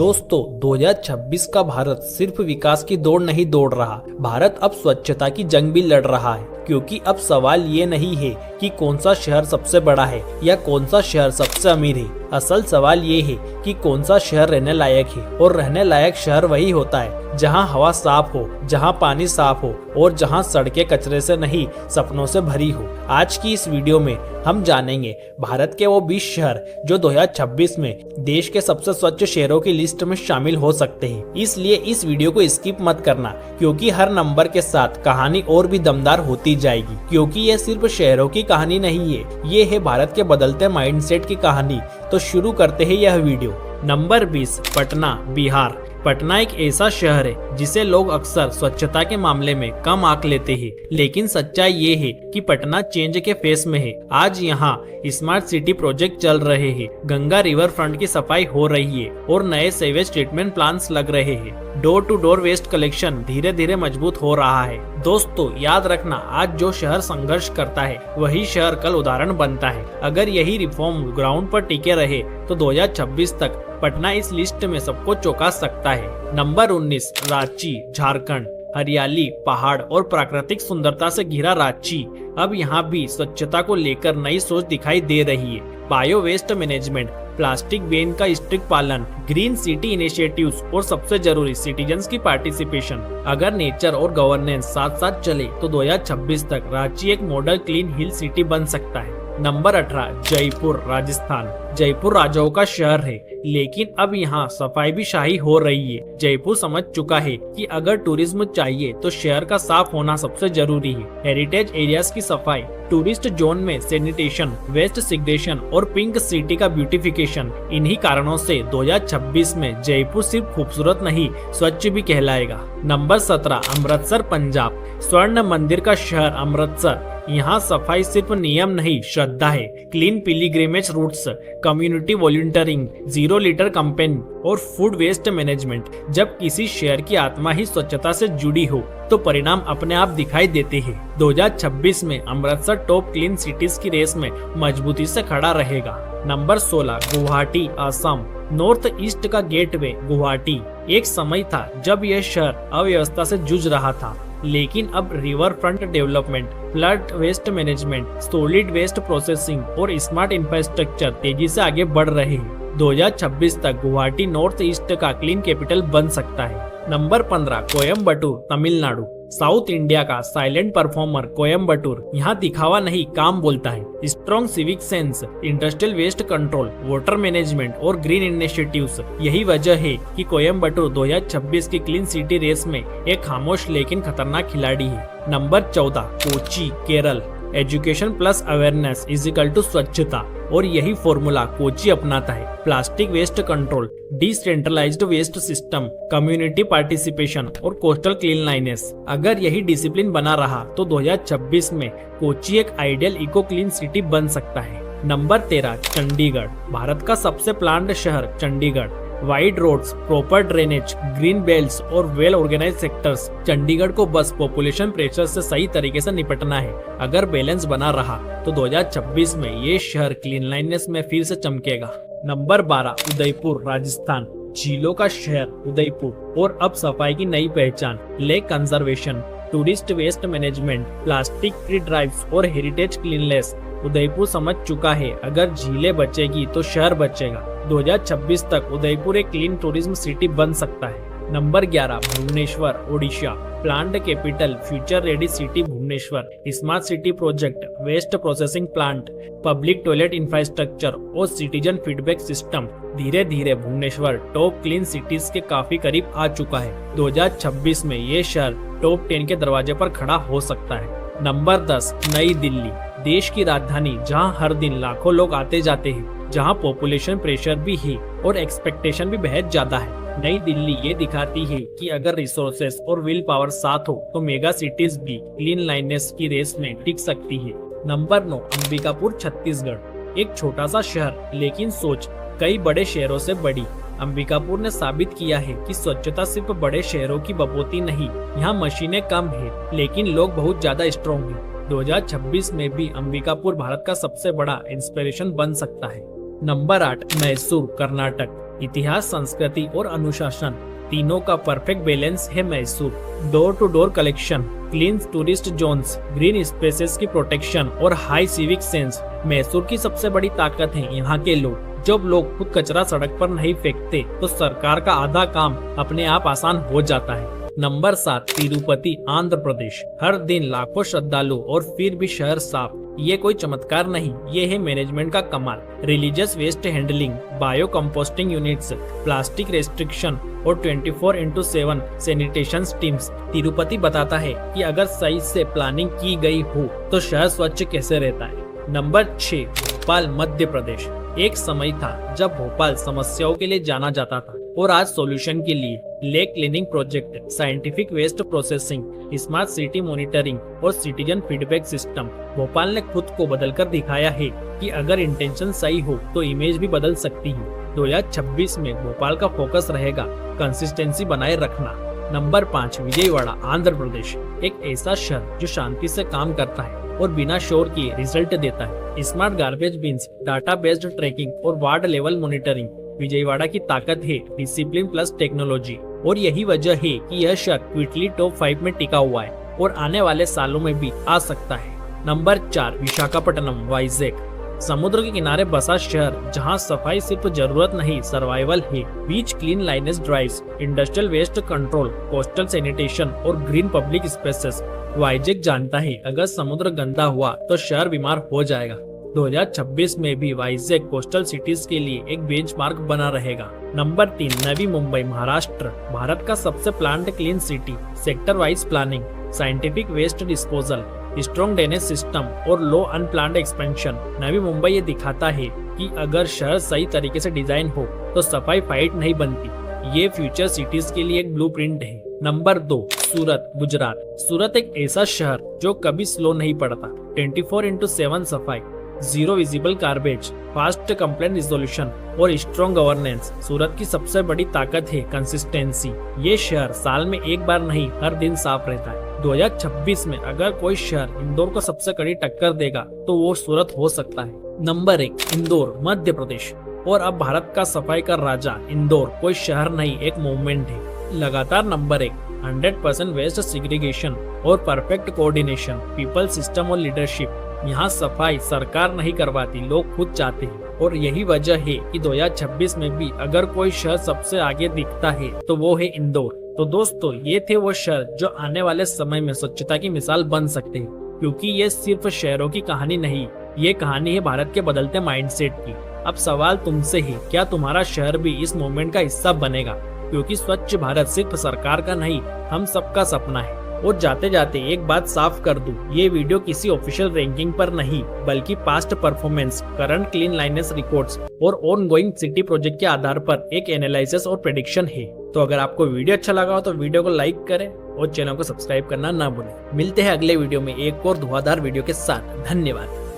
दोस्तों 2026 का भारत सिर्फ विकास की दौड़ नहीं दौड़ रहा, भारत अब स्वच्छता की जंग भी लड़ रहा है। क्योंकि अब सवाल ये नहीं है कि कौन सा शहर सबसे बड़ा है या कौन सा शहर सबसे अमीर है। असल सवाल ये है कि कौन सा शहर रहने लायक है। और रहने लायक शहर वही होता है जहां हवा साफ हो, जहां पानी साफ हो और जहां सड़कें कचरे से नहीं सपनों से भरी हो। आज की इस वीडियो में हम जानेंगे भारत के वो 20 शहर जो 2026 में देश के सबसे स्वच्छ शहरों की लिस्ट में शामिल हो सकते हैं। इसलिए इस वीडियो को स्किप मत करना, क्योंकि हर नंबर के साथ कहानी और भी दमदार होती जाएगी। क्योंकि ये सिर्फ शहरों की कहानी नहीं है, ये है भारत के बदलते माइंडसेट की कहानी। तो शुरू करते हैं यह वीडियो। नंबर 20, पटना, बिहार। पटना एक ऐसा शहर है जिसे लोग अक्सर स्वच्छता के मामले में कम आंक लेते हैं, लेकिन सच्चाई ये है कि पटना चेंज के फेस में है। आज यहाँ स्मार्ट सिटी प्रोजेक्ट चल रहे हैं, गंगा रिवर फ्रंट की सफाई हो रही है और नए सीवेज ट्रीटमेंट प्लांट्स लग रहे हैं। Door to door waste collection धीरे धीरे मजबूत हो रहा है। दोस्तों याद रखना, आज जो शहर संघर्ष करता है वही शहर कल उदाहरण बनता है। अगर यही रिफॉर्म ग्राउंड पर टिके रहे तो 2026 तक पटना इस लिस्ट में सबको चौंका सकता है। नंबर 19, रांची, झारखंड। हरियाली, पहाड़ और प्राकृतिक सुंदरता से घिरा रांची अब यहाँ भी स्वच्छता को लेकर नई सोच दिखाई दे रही है। Bio waste management, plastic ban का स्ट्रिक्ट पालन, ग्रीन सिटी इनिशिएटिव्स और सबसे जरूरी सिटीजन्स की पार्टिसिपेशन। अगर नेचर और गवर्नेंस साथ साथ चले तो 2026 तक रांची एक मॉडल क्लीन हिल सिटी बन सकता है। नंबर 18, जयपुर, राजस्थान। जयपुर राजाओं का शहर है, लेकिन अब यहाँ सफाई भी शाही हो रही है। जयपुर समझ चुका है कि अगर टूरिज्म चाहिए तो शहर का साफ होना सबसे जरूरी है। हेरिटेज एरियाज की सफाई, टूरिस्ट जोन में सैनिटेशन, वेस्ट सेग्रेगेशन और पिंक सिटी का ब्यूटिफिकेशन, इन्हीं कारणों से 2026 में जयपुर सिर्फ खूबसूरत नहीं स्वच्छ भी कहलाएगा। नंबर 17, अमृतसर, पंजाब। स्वर्ण मंदिर का शहर अमृतसर, यहाँ सफाई सिर्फ नियम नहीं श्रद्धा है। Clean pilgrimage routes, community volunteering, 0 litter campaign और फूड वेस्ट मैनेजमेंट। जब किसी शहर की आत्मा ही स्वच्छता से जुड़ी हो तो परिणाम अपने आप दिखाई देते हैं। 2026 में अमृतसर टॉप क्लीन सिटीज की रेस में मजबूती से खड़ा रहेगा। Number 16, Guwahati, Assam. North east का गेटवे गुवाहाटी। एक समय था जब यह शहर अव्यवस्था से जूझ रहा था, लेकिन अब river front development, flood waste management, solid waste processing और स्मार्ट इंफ्रास्ट्रक्चर तेजी से आगे बढ़ रहे हैं। 2026 तक गुवाहाटी नॉर्थ ईस्ट का क्लीन कैपिटल बन सकता है। Number 15, Coimbatore, Tamil Nadu. South India का साइलेंट परफॉर्मर कोयम्बटूर यहाँ दिखावा नहीं काम बोलता है। Strong civic sense, industrial waste control, water management और ग्रीन इनिशिएटिव्स, यही वजह है कि कोयम्बटूर 2026 की क्लीन सिटी रेस में एक खामोश लेकिन खतरनाक खिलाड़ी है। Number 14, Kochi, Kerala. Education plus awareness is equal to स्वच्छता, और यही फॉर्मूला कोची अपनाता है। Plastic waste control, decentralised waste system, community participation और कोस्टल क्लीनलाइनेस। अगर यही डिसिप्लिन बना रहा तो 2026 में कोची एक आइडियल इको क्लीन सिटी बन सकता है। नंबर 13, चंडीगढ़। भारत का सबसे प्लान्ड शहर Chandigarh. Wide roads, proper drainage, green belts और वेल ऑर्गेनाइज सेक्टर्स। चंडीगढ़ को बस पॉपुलेशन प्रेशर से सही तरीके से निपटना है। अगर बैलेंस बना रहा तो 2026 में ये शहर क्लीनलाइनेस में फिर से चमकेगा। नंबर 12, उदयपुर, राजस्थान। झीलों का शहर उदयपुर और अब सफाई की नई पहचान। Lake conservation, tourist waste management, plastic free drives और हेरिटेज क्लीननेस। उदयपुर समझ चुका है अगर झीलें बचेगी तो शहर बचेगा। 2026 तक उदयपुर एक क्लीन टूरिज्म सिटी बन सकता है। Number 11, Bhubaneswar, Odisha. Plant capital, future ready city Bhubaneswar. Smart city project, waste processing plant, public toilet infrastructure और सिटीजन फीडबैक सिस्टम। धीरे धीरे भुवनेश्वर टॉप क्लीन सिटीज के काफी करीब आ चुका है। 2026 में ये शहर टॉप 10 के दरवाजे पर खड़ा हो सकता है। नंबर 10, नई दिल्ली। देश की राजधानी जहां हर दिन लाखों लोग आते जाते हैं, जहां पॉपुलेशन प्रेशर भी है और एक्सपेक्टेशन भी बेहद ज्यादा है। नई दिल्ली ये दिखाती है कि अगर रिसोर्सेस और विल पावर साथ हो तो मेगा सिटीज भी क्लीन लाइनेस की रेस में टिक सकती है। नंबर 9, अंबिकापुर, छत्तीसगढ़। एक छोटा सा शहर लेकिन सोच कई बड़े शहरों से बड़ी। अंबिकापुर ने साबित किया है कि स्वच्छता सिर्फ बड़े शहरों की बपोती नहीं, यहाँ मशीनें कम है लेकिन लोग बहुत ज्यादा स्ट्रॉन्ग हैं। 2026 में भी अंबिकापुर भारत का सबसे बड़ा इंस्पिरेशन बन सकता है। नंबर 8, मैसूर, कर्नाटक। इतिहास, संस्कृति और अनुशासन तीनों का परफेक्ट बैलेंस है Mysore. Door to door collection, clean tourist zones, green spaces की प्रोटेक्शन और हाई सिविक सेंस मैसूर की सबसे बड़ी ताकत है। यहाँ के लोग, जब लोग खुद कचरा सड़क पर नहीं फेंकते तो सरकार का आधा काम अपने आप आसान हो जाता है। नंबर 7, तिरुपति, आंध्र प्रदेश। हर दिन लाखों श्रद्धालु और फिर भी शहर साफ। ये कोई चमत्कार नहीं, ये है मैनेजमेंट का कमाल। Religious waste handling, bio composting units, plastic restriction और 24/7 सैनिटेशन टीम्स। तिरुपति बताता है कि अगर सही से प्लानिंग की गई हो तो शहर स्वच्छ कैसे रहता है। नंबर 6, भोपाल, मध्य प्रदेश। एक समय था जब भोपाल समस्याओं के लिए जाना जाता था और आज सॉल्यूशन के लिए lake cleaning project, scientific waste processing, smart city monitoring और सिटीजन फीडबैक सिस्टम। भोपाल ने खुद को बदलकर दिखाया है कि अगर इंटेंशन सही हो तो इमेज भी बदल सकती है। 2026 में भोपाल का फोकस रहेगा कंसिस्टेंसी बनाए रखना। नंबर 5, विजयवाड़ा, आंध्र प्रदेश। एक ऐसा शहर जो शांति से काम करता है और बिना शोर किए रिजल्ट देता है। Smart garbage bins, data based tracking और वार्ड लेवल मॉनिटरिंग विजयवाड़ा की ताकत है। डिसिप्लिन प्लस टेक्नोलॉजी, और यही वजह है कि यह शहर क्विकली टॉप 5 में टिका हुआ है और आने वाले सालों में भी आ सकता है। नंबर 4, विशाखापट्टनम, वाइजैक। समुद्र के किनारे बसा शहर जहां सफाई सिर्फ जरूरत नहीं, सर्वाइवल है। Beach cleanliness drives, industrial waste control, coastal sanitation और ग्रीन पब्लिक स्पेसेस। वाइजैक जानता है अगर समुद्र गंदा हुआ तो शहर बीमार हो जाएगा। 2026 में भी वाइजैक कोस्टल सिटीज के लिए एक बेंचमार्क बना रहेगा। नंबर 3, नवी मुंबई, महाराष्ट्र। भारत का सबसे planned clean city, sector wise planning, scientific waste disposal, strong drainage system और low unplanned expansion. Navi Mumbai ये दिखाता है कि अगर शहर सही तरीके से डिजाइन हो तो सफाई फाइट नहीं बनती। ये फ्यूचर सिटीज के लिए एक ब्लूप्रिंट है। नंबर 2, सूरत, गुजरात। सूरत एक ऐसा शहर जो कभी स्लो नहीं पड़ता। 24/7 सफाई, zero visible garbage, fast complaint resolution और स्ट्रॉन्ग गवर्नेंस। सूरत की सबसे बड़ी ताकत है कंसिस्टेंसी। ये शहर साल में एक बार नहीं, हर दिन साफ रहता है। 2026 में अगर कोई शहर इंदौर को सबसे कड़ी टक्कर देगा तो वो सूरत हो सकता है। नंबर 1, इंदौर, मध्य प्रदेश। और अब भारत का सफाई का राजा इंदौर कोई शहर नहीं, एक मूवमेंट है। लगातार नंबर 1, 100% वेस्ट सिग्रीगेशन और परफेक्ट कोऑर्डिनेशन, पीपल, सिस्टम और लीडरशिप। यहाँ सफाई सरकार नहीं करवाती, लोग खुद चाहते हैं। और यही वजह है कि 2026 में भी अगर कोई शहर सबसे आगे दिखता है तो वो है इंदौर। तो दोस्तों, ये थे वो शहर जो आने वाले समय में स्वच्छता की मिसाल बन सकते हैं, क्योंकि ये सिर्फ शहरों की कहानी नहीं, ये कहानी है भारत के बदलते माइंडसेट की। अब सवाल तुमसे है, क्या तुम्हारा शहर भी इस मूवमेंट का हिस्सा बनेगा? क्योंकि स्वच्छ भारत सिर्फ सरकार का नहीं, हम सबका सपना है। और जाते जाते एक बात साफ कर दूं, ये वीडियो किसी ऑफिशियल रैंकिंग पर नहीं, बल्कि past performance, current clean cleanliness records और ऑनगोइंग सिटी प्रोजेक्ट के आधार पर एक एनालिसिस और प्रेडिक्शन है। तो अगर आपको वीडियो अच्छा लगा हो तो वीडियो को लाइक करें और चैनल को सब्सक्राइब करना ना भूलें। मिलते हैं अगले वीडियो में एक और धुआंधार वीडियो के साथ। धन्यवाद।